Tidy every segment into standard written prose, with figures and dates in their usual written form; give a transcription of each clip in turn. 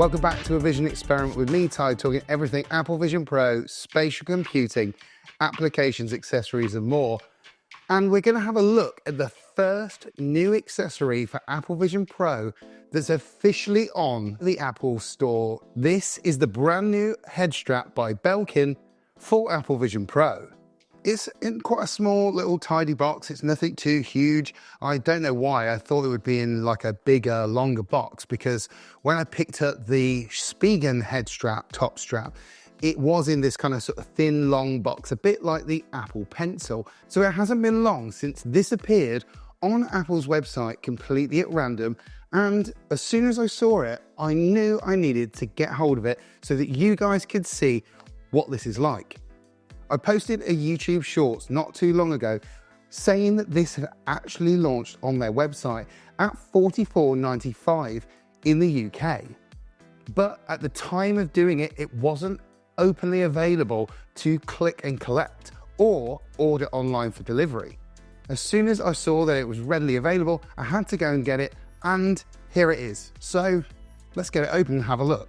Welcome back to a Vision Experiment with me, Ty, talking everything Apple Vision Pro, spatial computing, applications, accessories, and more. And we're going to have a look at the first new accessory for Apple Vision Pro that's officially on the Apple Store. This is the brand new head strap by Belkin for Apple Vision Pro. It's in quite a small little tidy box. It's nothing too huge. I don't know why. I thought it would be in like a bigger, longer box, because when I picked up the Spigen head strap, top strap, it was in this kind of sort of thin, long box, a bit like the Apple Pencil. So it hasn't been long since this appeared on Apple's website completely at random. And as soon as I saw it, I knew I needed to get hold of it so that you guys could see what this is like. I posted a YouTube Shorts not too long ago saying that this had actually launched on their website at $44.95 in the UK. But at the time of doing it, it wasn't openly available to click and collect or order online for delivery. As soon as I saw that it was readily available, I had to go and get it, and here it is. So let's get it open and have a look.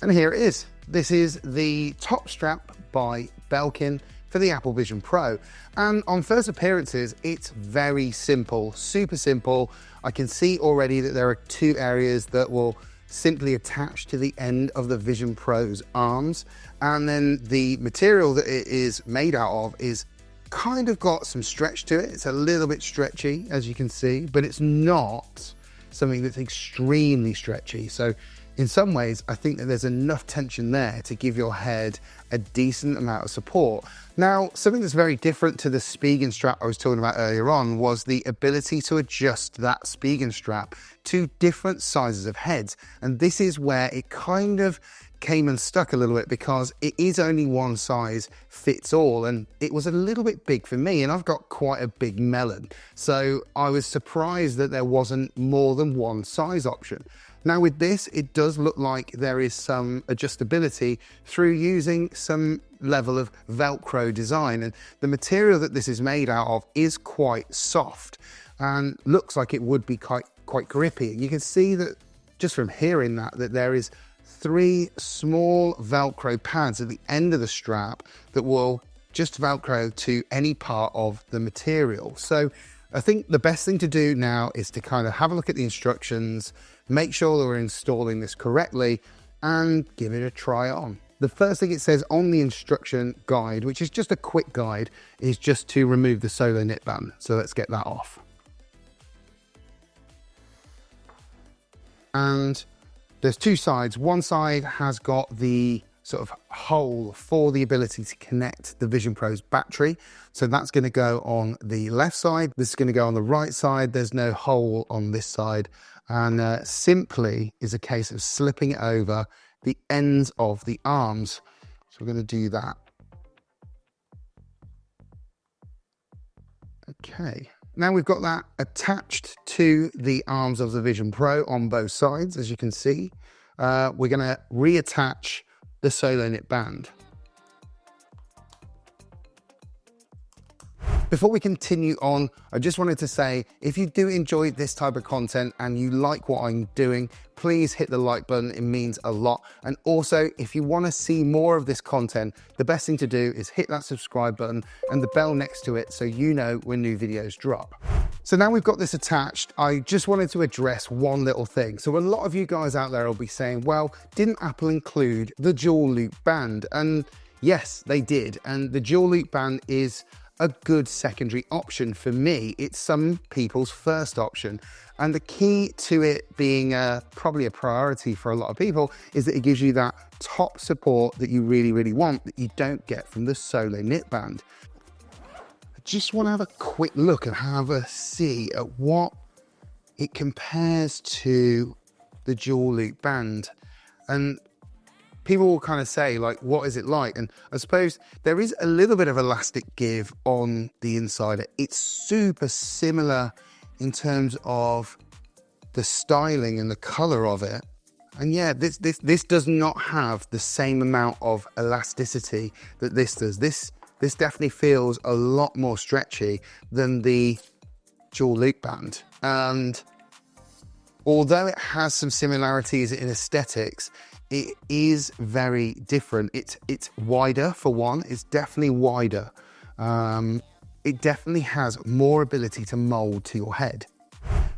And here it is. This is the top strap by Belkin for the Apple Vision Pro. And on first appearances, it's very simple, super simple. I can see already that there are two areas that will simply attach to the end of the Vision Pro's arms. And then the material that it is made out of is kind of got some stretch to it. It's a little bit stretchy, as you can see, but it's not something that's extremely stretchy. So in some ways, I think that there's enough tension there to give your head a decent amount of support. Now, something that's very different to the Spigen strap I was talking about earlier on was the ability to adjust that Spigen strap to different sizes of heads. And this is where it kind of came unstuck a little bit, because it is only one size fits all, and it was a little bit big for me, and I've got quite a big melon. So I was surprised that there wasn't more than one size option. Now with this, it does look like there is some adjustability through using some level of Velcro design, and the material that this is made out of is quite soft and looks like it would be quite grippy. You can see that just from hearing that there is 3 small Velcro pads at the end of the strap that will just Velcro to any part of the material. So I think the best thing to do now is to kind of have a look at the instructions, make sure that we're installing this correctly, and give it a try on. The first thing it says on the instruction guide, which is just a quick guide, is just to remove the solo knit band. So let's get that off. And there's two sides. One side has got the sort of hole for the ability to connect the Vision Pro's battery. So that's going to go on the left side. This is going to go on the right side. There's no hole on this side. And simply is a case of slipping it over the ends of the arms. So we're going to do that. Okay. Now we've got that attached to the arms of the Vision Pro on both sides, as you can see. We're going to reattach the solo knit band. Before we continue on, I just wanted to say, if you do enjoy this type of content and you like what I'm doing, please hit the like button. It means a lot. And also, if you want to see more of this content, the best thing to do is hit that subscribe button and the bell next to it so you know when new videos drop. So now we've got this attached, I just wanted to address one little thing. So a lot of you guys out there will be saying, well, didn't Apple include the dual loop band? And yes, they did. And the dual loop band is a good secondary option for me. It's some people's first option. And the key to it being probably a priority for a lot of people is that it gives you that top support that you really, really want that you don't get from the solo knit band. I just want to have a quick look and have a see at what it compares to the dual loop band. And people will kind of say, like, what is it like? And I suppose there is a little bit of elastic give on the inside. It's super similar in terms of the styling and the color of it. And yeah, this does not have the same amount of elasticity that this does. This definitely feels a lot more stretchy than the dual loop band. And although it has some similarities in aesthetics, it is very different. It's wider for one, it's definitely wider. It definitely has more ability to mold to your head.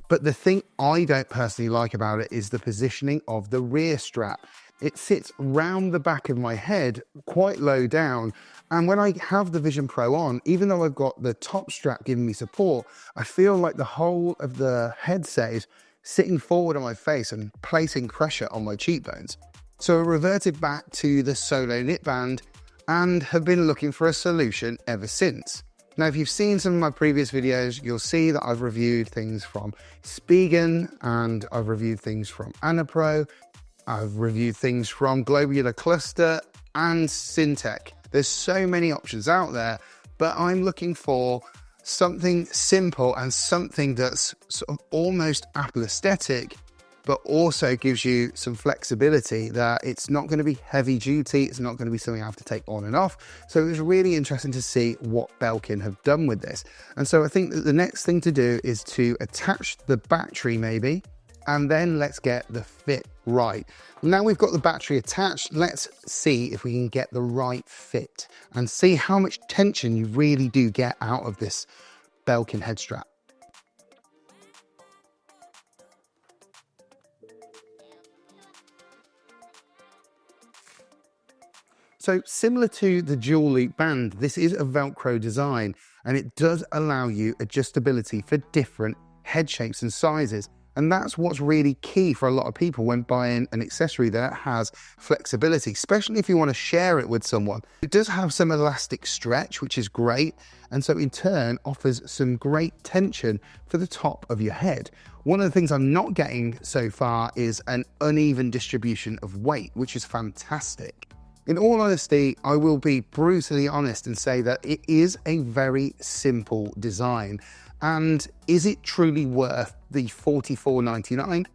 But the thing I don't personally like about it is the positioning of the rear strap. It sits round the back of my head, quite low down. And when I have the Vision Pro on, even though I've got the top strap giving me support, I feel like the whole of the headset is sitting forward on my face and placing pressure on my cheekbones. So I reverted back to the Solo knit band and have been looking for a solution ever since. Now, if you've seen some of my previous videos, you'll see that I've reviewed things from Spigen and I've reviewed things from Anapro. I've reviewed things from Globular Cluster and Syntec. There's so many options out there, but I'm looking for something simple and something that's sort of almost Apple aesthetic, but also gives you some flexibility that it's not going to be heavy duty. It's not going to be something I have to take on and off. So it was really interesting to see what Belkin have done with this. And so I think that the next thing to do is to attach the battery maybe, and then let's get the fit right. Now we've got the battery attached, let's see if we can get the right fit and see how much tension you really do get out of this Belkin head strap. So similar to the dual loop band, this is a Velcro design and it does allow you adjustability for different head shapes and sizes. And that's what's really key for a lot of people when buying an accessory that has flexibility, especially if you want to share it with someone. It does have some elastic stretch, which is great. And so in turn offers some great tension for the top of your head. One of the things I'm not getting so far is an uneven distribution of weight, which is fantastic. In all honesty, I will be brutally honest and say that it is a very simple design. And is it truly worth the £44.99?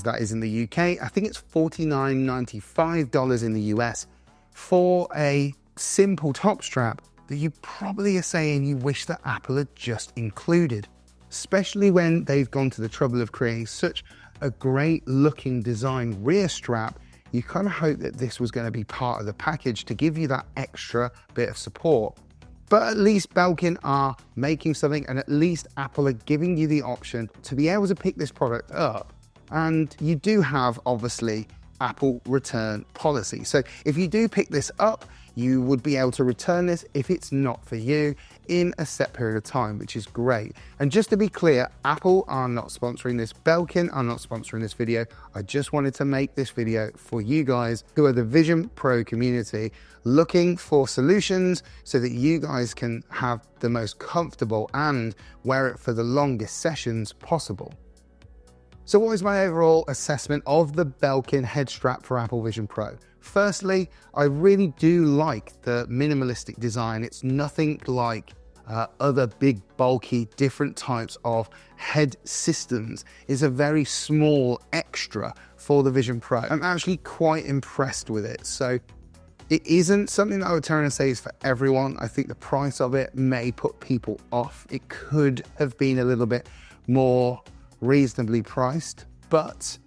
That is in the UK. I think it's $49.95 in the US for a simple top strap that you probably are saying you wish that Apple had just included, especially when they've gone to the trouble of creating such a great looking design rear strap. You kind of hope that this was going to be part of the package to give you that extra bit of support. But at least Belkin are making something, and at least Apple are giving you the option to be able to pick this product up. And you do have, obviously, Apple return policy. So if you do pick this up, you would be able to return this if it's not for you in a set period of time, which is great. And just to be clear, Apple are not sponsoring this. Belkin are not sponsoring this video. I just wanted to make this video for you guys who are the Vision Pro community looking for solutions so that you guys can have the most comfortable and wear it for the longest sessions possible. So what is my overall assessment of the Belkin head strap for Apple Vision Pro? Firstly, I really do like the minimalistic design. It's nothing like other big, bulky, different types of head systems. It's a very small extra for the Vision Pro. I'm actually quite impressed with it. So it isn't something that I would turn and say is for everyone. I think the price of it may put people off. It could have been a little bit more reasonably priced, but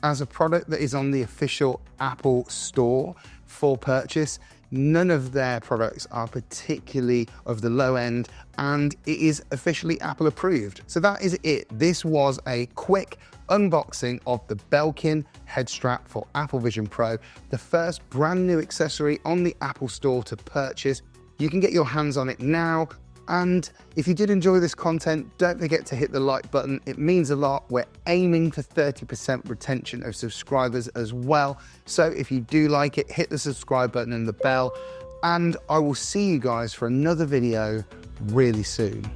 as a product that is on the official Apple store for purchase, none of their products are particularly of the low end, and it is officially Apple approved. So that is it. This was a quick unboxing of the Belkin head strap for Apple Vision Pro, the first brand new accessory on the Apple store to purchase. You can get your hands on it now. And if you did enjoy this content, don't forget to hit the like button. It means a lot. We're aiming for 30% retention of subscribers as well. So if you do like it, hit the subscribe button and the bell. And I will see you guys for another video really soon.